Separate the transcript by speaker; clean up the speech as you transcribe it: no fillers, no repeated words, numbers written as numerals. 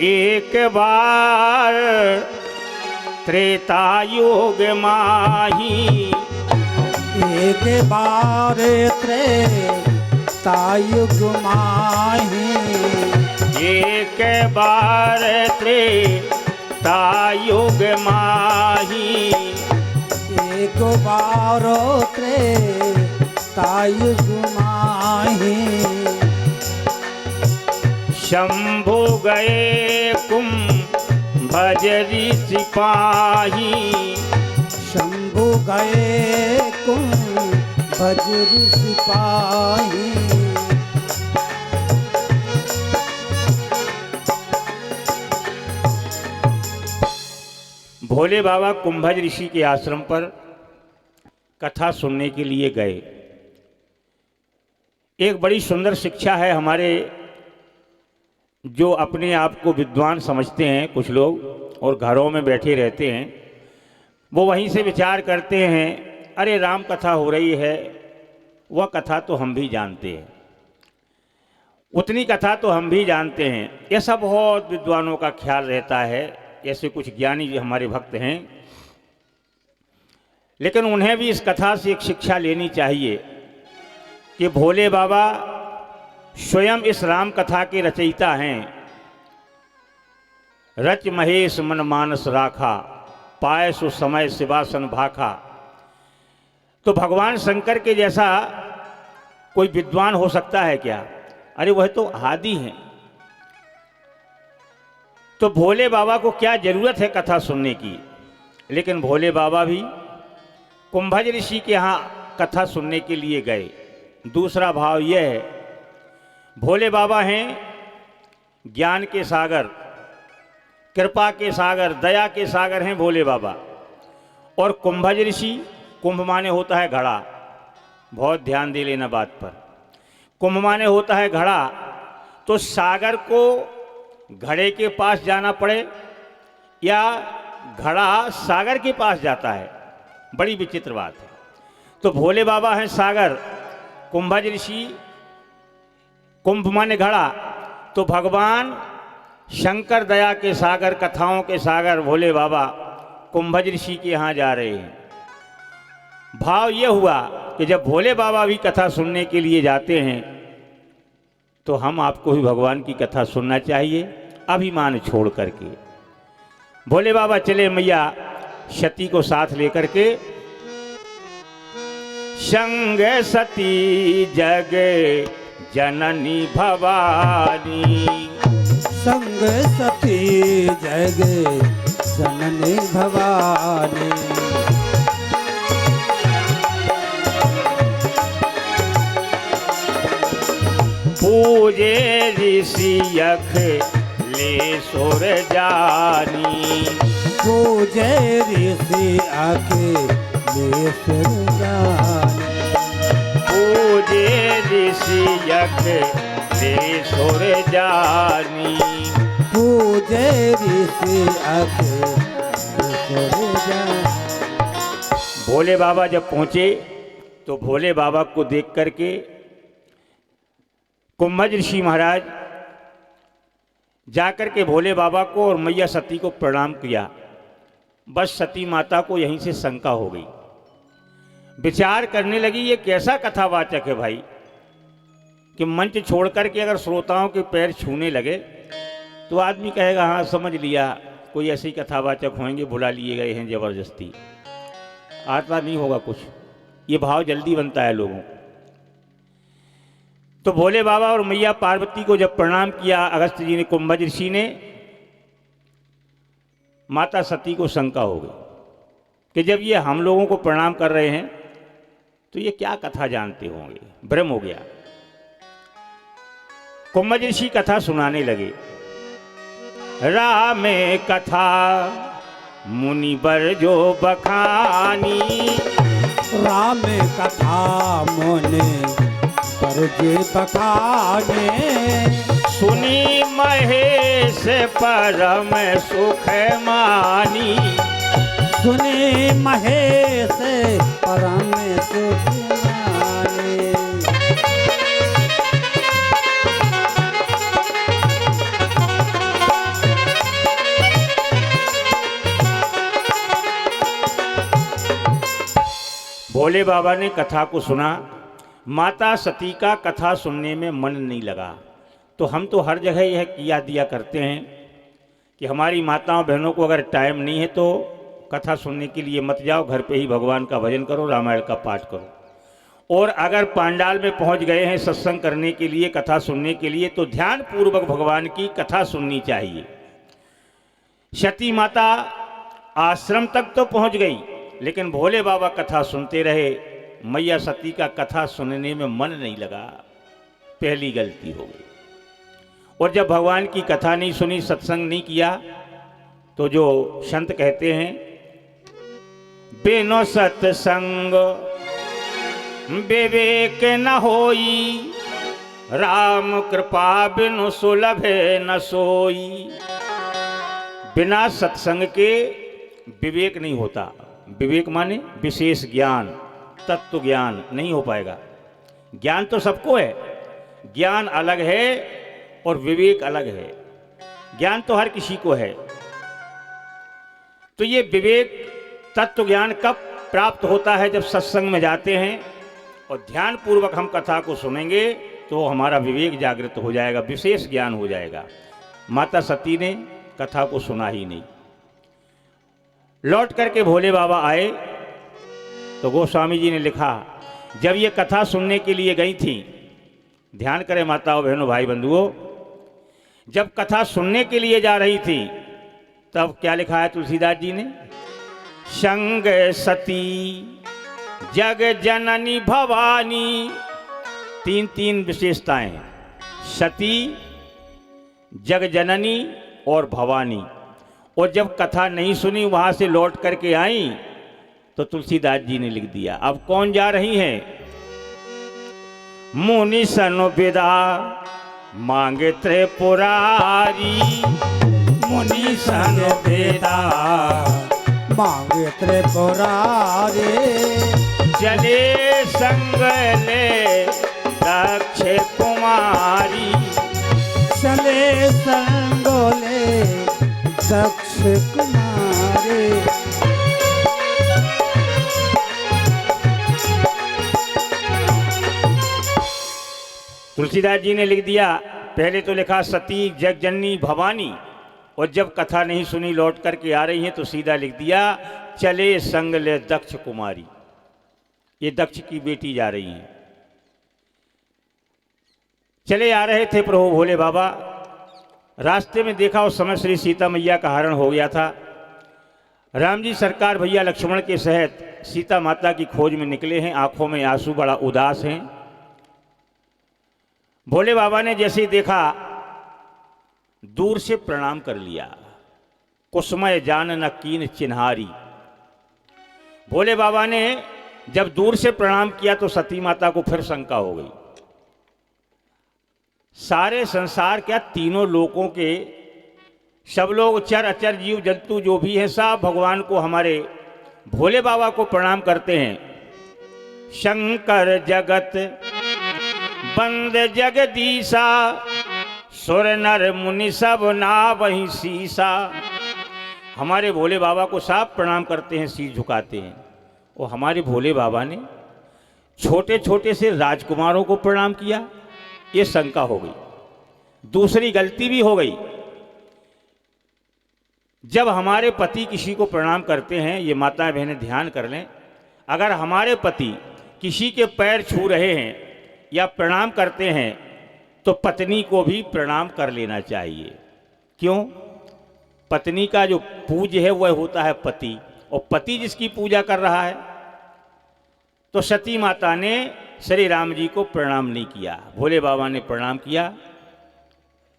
Speaker 1: एक बार त्रेता युग माही,
Speaker 2: एक बार त्रेता युग माही,
Speaker 1: एक बार त्रेता युग माही,
Speaker 2: एक बार त्रेता युग माही।
Speaker 1: शंभु गए कुंभजरी सिपाही,
Speaker 2: शंभु गए कुंभजरी सिपाही।
Speaker 1: भोले बाबा कुंभज ऋषि के आश्रम पर कथा सुनने के लिए गए। एक बड़ी सुंदर शिक्षा है। हमारे जो अपने आप को विद्वान समझते हैं कुछ लोग और घरों में बैठे रहते हैं, वो वहीं से विचार करते हैं, अरे राम कथा हो रही है, वह कथा तो हम भी जानते हैं, उतनी कथा तो हम भी जानते हैं। ऐसा बहुत विद्वानों का ख्याल रहता है। ऐसे कुछ ज्ञानी हमारे भक्त हैं, लेकिन उन्हें भी इस कथा से एक शिक्षा लेनी चाहिए कि भोले बाबा स्वयं इस राम कथा के रचयिता हैं। रच महेश मन मानस राखा, पाए सो समय शिवासन भाखा। तो भगवान शंकर के जैसा कोई विद्वान हो सकता है क्या? अरे वह तो आदि हैं। तो भोले बाबा को क्या जरूरत है कथा सुनने की? लेकिन भोले बाबा भी कुंभज ऋषि के यहाँ कथा सुनने के लिए गए। दूसरा भाव यह है, भोले बाबा हैं ज्ञान के सागर, कृपा के सागर, दया के सागर हैं भोले बाबा। और कुंभज ऋषि, कुंभ माने होता है घड़ा, बहुत ध्यान दे लेना बात पर। कुंभ माने होता है घड़ा, तो सागर को घड़े के पास जाना पड़े या घड़ा सागर के पास जाता है, बड़ी विचित्र बात है। तो भोले बाबा हैं सागर, कुंभज ऋषि, कुंभ माने घड़ा, तो भगवान शंकर दया के सागर, कथाओं के सागर भोले बाबा कुंभज ऋषि के यहाँ जा रहे हैं। भाव ये हुआ कि जब भोले बाबा भी कथा सुनने के लिए जाते हैं तो हम आपको भी भगवान की कथा सुनना चाहिए, अभिमान छोड़ करके। भोले बाबा चले मैया सती को साथ लेकर के। संग सती जग जननी भवानी,
Speaker 2: संग सती जग जननी भवानी।
Speaker 1: पूजे ऋषि यख ले सुर जानी,
Speaker 2: पूजे ऋषि आके ले सुर जानी।
Speaker 1: पूजे ऋषि यख ले सुर जानी,
Speaker 2: पूजे ऋषि आके ले सुर जानी।
Speaker 1: भोले बाबा जब पहुंचे तो भोले बाबा को देख करके कुंभज ऋषि महाराज जाकर के भोले बाबा को और मैया सती को प्रणाम किया। बस सती माता को यहीं से शंका हो गई, विचार करने लगी ये कैसा कथावाचक है भाई कि मंच छोड़ करके अगर श्रोताओं के पैर छूने लगे तो आदमी कहेगा हाँ समझ लिया, कोई ऐसे ही कथावाचक होंगे, बुला लिए गए हैं जबरदस्ती। आता नहीं होगा कुछ, ये भाव जल्दी बनता है लोगों को। तो भोले बाबा और मैया पार्वती को जब प्रणाम किया अगस्त्य जी ने, कुंभज ऋषि ने, माता सती को शंका हो गई कि जब ये हम लोगों को प्रणाम कर रहे हैं तो ये क्या कथा जानते होंगे, भ्रम हो गया। कुंभज ऋषि कथा सुनाने लगे। राम कथा मुनिवर जो बखानी,
Speaker 2: राम कथा मुनि पर जे बखाने।
Speaker 1: सुनी महेश परम सुख मानी,
Speaker 2: सुनी महेश परम सुख मानी।
Speaker 1: भोले बाबा ने कथा को सुना। माता सती का कथा सुनने में मन नहीं लगा। तो हम तो हर जगह यह किया दिया करते हैं कि हमारी माताओं बहनों को अगर टाइम नहीं है तो कथा सुनने के लिए मत जाओ, घर पे ही भगवान का भजन करो, रामायण का पाठ करो। और अगर पांडाल में पहुंच गए हैं सत्संग करने के लिए, कथा सुनने के लिए, तो ध्यान पूर्वक भगवान की कथा सुननी चाहिए। सती माता आश्रम तक तो पहुंच गई, लेकिन भोले बाबा कथा सुनते रहे। मैया सती का कथा सुनने में मन नहीं लगा। पहली गलती हो गई। और जब भगवान की कथा नहीं सुनी, सत्संग नहीं किया, तो जो संत कहते हैं, बिनु सत्संग विवेक न होई, राम कृपा बिनु सुलभे न सोई। बिना सत्संग के विवेक नहीं होता। विवेक माने विशेष ज्ञान, तत्व ज्ञान नहीं हो पाएगा। ज्ञान तो सबको है, ज्ञान अलग है और विवेक अलग है। ज्ञान तो हर किसी को है। तो ये विवेक तत्व ज्ञान कब प्राप्त होता है? जब सत्संग में जाते हैं और ध्यान पूर्वक हम कथा को सुनेंगे तो हमारा विवेक जागृत हो जाएगा, विशेष ज्ञान हो जाएगा। माता सती ने कथा को सुना ही नहीं। लौट करके भोले बाबा आए तो गोस्वामी जी ने लिखा, जब ये कथा सुनने के लिए गई थी, ध्यान करें माताओं बहनों भाई बंधुओं, जब कथा सुनने के लिए जा रही थी तब क्या लिखा है तुलसीदास जी ने? संग सती जग जननी भवानी। तीन तीन विशेषताएं, सती, जग जननी और भवानी। और जब कथा नहीं सुनी, वहां से लौट करके आई, तो तुलसीदास जी ने लिख दिया। अब कौन जा रही हैं? मुनि सन विदा मांगे त्रिपुरारी।
Speaker 2: मुनि सन वेदा मांगे त्रिपुरारी।
Speaker 1: चले संग ले दक्ष कुमारी।
Speaker 2: चले संगोले दक्ष कुमारी।
Speaker 1: तुलसीदास जी ने लिख दिया, पहले तो लिखा सती जगजननी भवानी, और जब कथा नहीं सुनी लौट करके आ रही हैं तो सीधा लिख दिया चले संग ले दक्ष कुमारी। ये दक्ष की बेटी जा रही हैं। चले आ रहे थे प्रभु भोले बाबा, रास्ते में देखा उस समय श्री सीता मैया का हरण हो गया था। राम जी सरकार भैया लक्ष्मण के सहित सीता माता की खोज में निकले हैं, आंखों में आंसू, बड़ा उदास हैं। भोले बाबा ने जैसे ही देखा दूर से प्रणाम कर लिया। कुसमय जान न कीन चिन्हारी। भोले बाबा ने जब दूर से प्रणाम किया तो सती माता को फिर शंका हो गई। सारे संसार क्या, तीनों लोकों के सब लोग, चर अचर जीव जंतु जो भी हैं, सब भगवान को, हमारे भोले बाबा को प्रणाम करते हैं। शंकर जगत बंद जगदीशा, सुर नर मुनि सब ना वही सीसा। हमारे भोले बाबा को सब प्रणाम करते हैं, सिर झुकाते हैं। और हमारे भोले बाबा ने छोटे छोटे से राजकुमारों को प्रणाम किया, ये शंका हो गई। दूसरी गलती भी हो गई, जब हमारे पति किसी को प्रणाम करते हैं, ये माताएं बहनें ध्यान कर लें, अगर हमारे पति किसी के पैर छू रहे हैं या प्रणाम करते हैं तो पत्नी को भी प्रणाम कर लेना चाहिए। क्यों? पत्नी का जो पूज्य है वह होता है पति, और पति जिसकी पूजा कर रहा है। तो सती माता ने श्री राम जी को प्रणाम नहीं किया, भोले बाबा ने प्रणाम किया।